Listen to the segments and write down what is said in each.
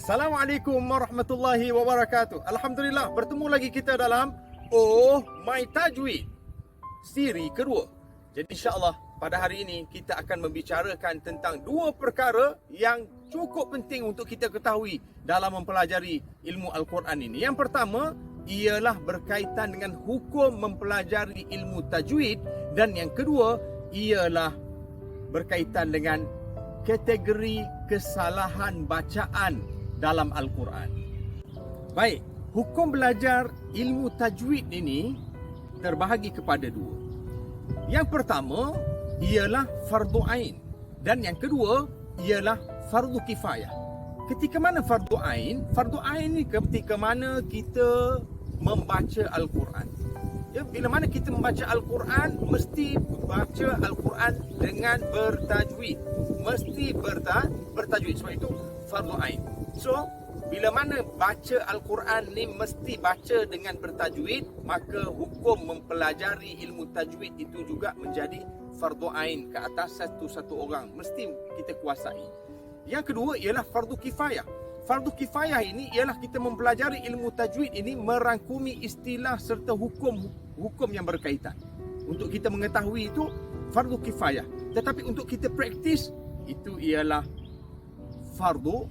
Assalamualaikum warahmatullahi wabarakatuh. Alhamdulillah, bertemu lagi kita dalam Oh My Tajweed siri kedua. Jadi insya-Allah pada hari ini kita akan membicarakan tentang dua perkara yang cukup penting untuk kita ketahui dalam mempelajari ilmu Al-Quran ini. Yang pertama ialah berkaitan dengan hukum mempelajari ilmu tajwid, dan yang kedua ialah berkaitan dengan kategori kesalahan bacaan dalam Al-Quran. Baik, hukum belajar ilmu tajwid ini terbahagi kepada dua. Yang pertama ialah fardu ain, dan yang kedua ialah fardu kifayah. Ketika mana fardu ain? Fardu ain ni ketika mana kita membaca Al-Quran. Ya, bila mana kita membaca Al-Quran, mesti baca Al-Quran dengan bertajwid. Mesti bertajwid. Sebab itu fardu ain. So, bila mana baca Al-Quran ni mesti baca dengan bertajwid, maka hukum mempelajari ilmu tajwid itu juga menjadi fardu ain ke atas satu-satu orang. Mesti kita kuasai. Yang kedua ialah fardu kifayah. Fardu kifayah ini ialah kita mempelajari ilmu tajwid ini merangkumi istilah serta hukum yang berkaitan. Untuk kita mengetahui itu fardu kifayah. Tetapi untuk kita praktis itu ialah fardu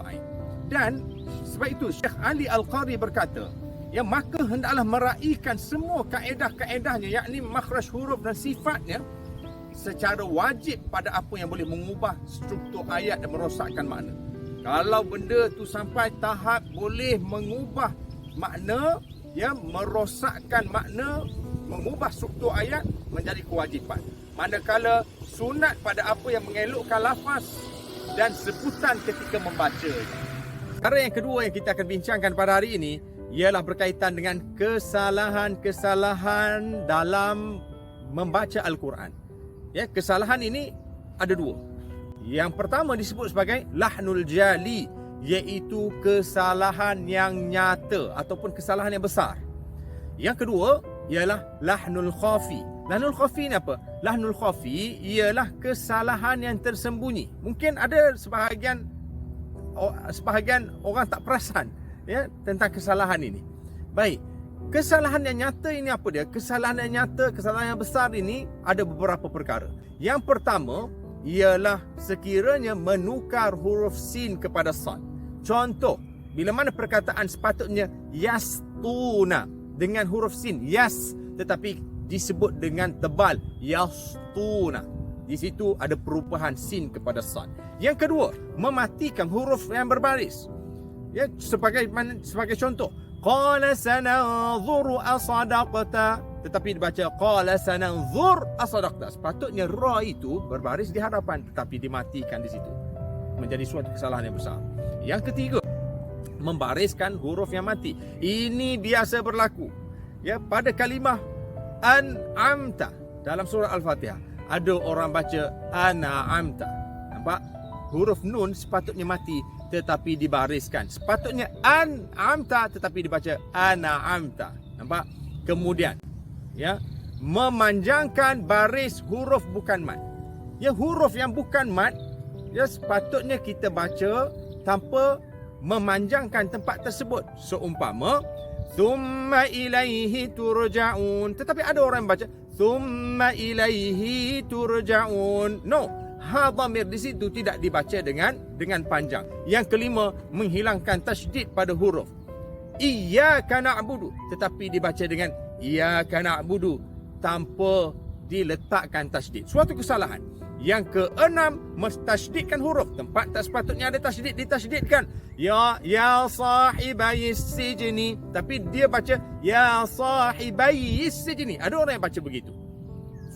ain. Dan sebab itu Syekh Ali Al-Qari berkata, yang maka hendaklah meraihkan semua kaedah-kaedahnya, yakni makhraj huruf dan sifatnya secara wajib pada apa yang boleh mengubah struktur ayat dan merosakkan makna. Kalau benda tu sampai tahap boleh mengubah makna, ya, merosakkan makna, mengubah struktur ayat, menjadi kewajipan. Manakala sunat pada apa yang mengelokkan lafaz dan sebutan ketika membaca. Perkara yang kedua yang kita akan bincangkan pada hari ini ialah berkaitan dengan kesalahan-kesalahan dalam membaca Al-Quran. Ya, kesalahan ini ada dua. Yang pertama disebut sebagai lahnul jali, iaitu kesalahan yang nyata ataupun kesalahan yang besar. Yang kedua ialah lahnul khafi. Lahnul khafi ni apa? Lahnul khafi ialah kesalahan yang tersembunyi. Mungkin ada sebahagian orang tak perasan, ya, tentang kesalahan ini. Baik, kesalahan yang nyata ini apa dia? Kesalahan yang nyata, kesalahan yang besar ini ada beberapa perkara. Yang pertama ialah sekiranya menukar huruf sin kepada sad. Contoh, bila mana perkataan sepatutnya yastuna dengan huruf sin, yas, tetapi disebut dengan tebal, yastuna. Di situ ada perubahan sin kepada sad. Yang kedua, mematikan huruf yang berbaris. Ya, sebagai contoh, qala sananzuru asadaqta, tetapi dibaca qala sananzur asadaqta. Sepatutnya ra itu berbaris di hadapan, tetapi dimatikan di situ. Menjadi suatu kesalahan yang besar. Yang ketiga, membariskan huruf yang mati. Ini biasa berlaku, ya, pada kalimah an'amta dalam surah Al-Fatihah. Ada orang baca an'amta. Nampak? Huruf nun sepatutnya mati tetapi dibariskan. Sepatutnya an'amta tetapi dibaca an'amta. Nampak? Kemudian, ya, memanjangkan baris huruf bukan mat. Ya, huruf yang bukan mat, ya, sepatutnya kita baca tanpa memanjangkan tempat tersebut. Seumpama thumma ilaihi turja'un, tetapi ada orang yang baca thumma ilaihi turja'un. No, ha dhamir di situ tidak dibaca dengan panjang. Yang kelima, menghilangkan tasydid pada huruf. Iyyaka na'budu, tetapi dibaca dengan iyyaka na'budu tanpa diletakkan tasydid. Suatu kesalahan. Yang keenam, mentasydidkan huruf. Tempat tak sepatutnya ada tasydid, ditasydidkan. Ya sahibayis sijni, tapi dia baca ya sahibayis sijni. Ada orang yang baca begitu.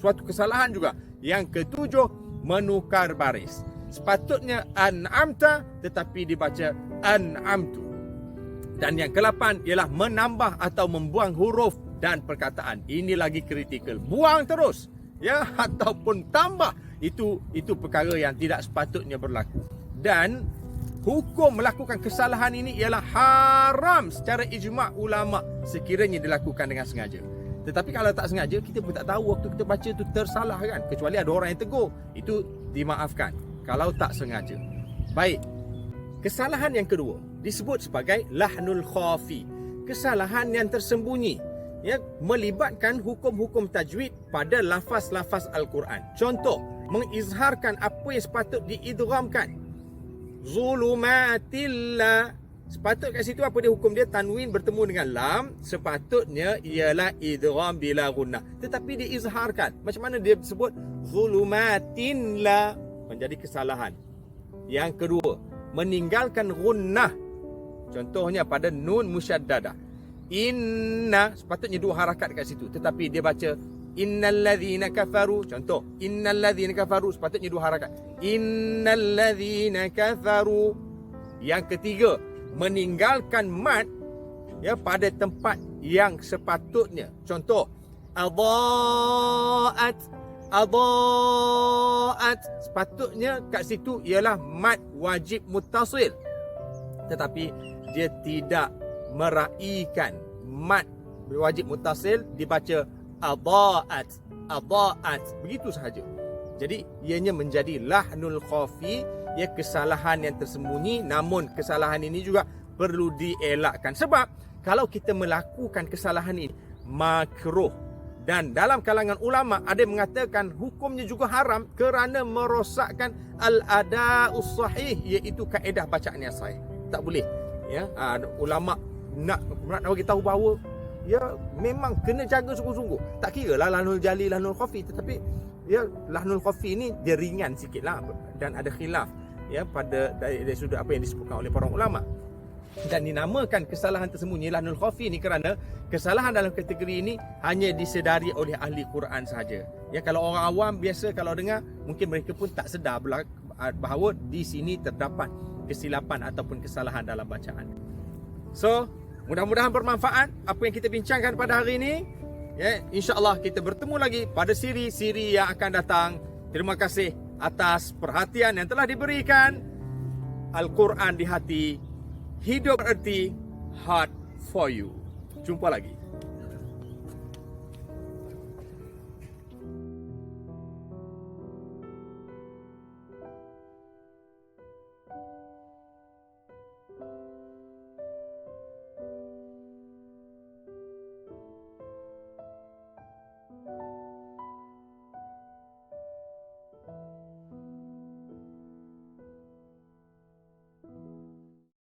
Suatu kesalahan juga. Yang ketujuh, menukar baris. Sepatutnya an'amta tetapi dibaca an'amtu. Dan yang ke-8 ialah menambah atau membuang huruf dan perkataan. Ini lagi kritikal. Buang terus, ya, ataupun tambah. Itu perkara yang tidak sepatutnya berlaku. Dan hukum melakukan kesalahan ini ialah haram secara ijma' ulama' sekiranya dilakukan dengan sengaja. Tetapi kalau tak sengaja, kita pun tak tahu waktu kita baca tu tersalah kan. Kecuali ada orang yang tegur, itu dimaafkan kalau tak sengaja. Baik, Kesalahan yang kedua disebut sebagai lahnul khafi, kesalahan yang tersembunyi, ya, melibatkan hukum-hukum tajwid pada lafaz-lafaz Al-Quran. Contoh, mengizharkan apa yang sepatut diidghamkan. Zulumatillah, sepatut kat situ apa dia hukum dia? Tanwin bertemu dengan lam, sepatutnya ialah idgham bila gunnah, tetapi diizharkan. Macam mana dia sebut zulumatillah? Menjadi kesalahan. Yang kedua, meninggalkan gunnah. Contohnya pada nun musyaddadah. Inna, sepatutnya 2 harakat kat situ, tetapi dia baca innalladzina kafaru. Contoh, innalladzina kafaru, sepatutnya 2 harakat. Innalladzina kafaru. Yang ketiga, meninggalkan mad, ya, pada tempat yang sepatutnya. Contoh, adaat, sepatutnya kat situ ialah mad wajib muttasil, tetapi dia tidak meraihkan mad wajib muttasil, dibaca adaat, begitu sahaja. Jadi ianya menjadi lahnul khafi, ya, kesalahan yang tersembunyi. Namun kesalahan ini juga perlu dielakkan, sebab kalau kita melakukan kesalahan ini makruh. Dan dalam kalangan ulama ada yang mengatakan hukumnya juga haram kerana merosakkan al-ada'us sahih, iaitu kaedah bacaan yang sahih. Tak boleh, ya. Ulama nak bagi tahu bahawa, ya, memang kena jaga sungguh-sungguh. Tak kira lah lahnul jali, lahnul khafi, tetapi, ya, lahnul khafi ni dia ringan sikitlah dan ada khilaf, ya, pada dari sudut apa yang disebutkan oleh para ulama. Dan dinamakan kesalahan tersembunyi lahnul khafi ni kerana kesalahan dalam kategori ini hanya disedari oleh ahli Quran sahaja. Ya, kalau orang awam biasa kalau dengar, mungkin mereka pun tak sedar bahawa di sini terdapat kesilapan ataupun kesalahan dalam bacaan. So, mudah-mudahan bermanfaat apa yang kita bincangkan pada hari ini. Ya, insya-Allah kita bertemu lagi pada siri-siri yang akan datang. Terima kasih atas perhatian yang telah diberikan. Al-Quran di hati, hidup bererti, heart for you. Jumpa lagi.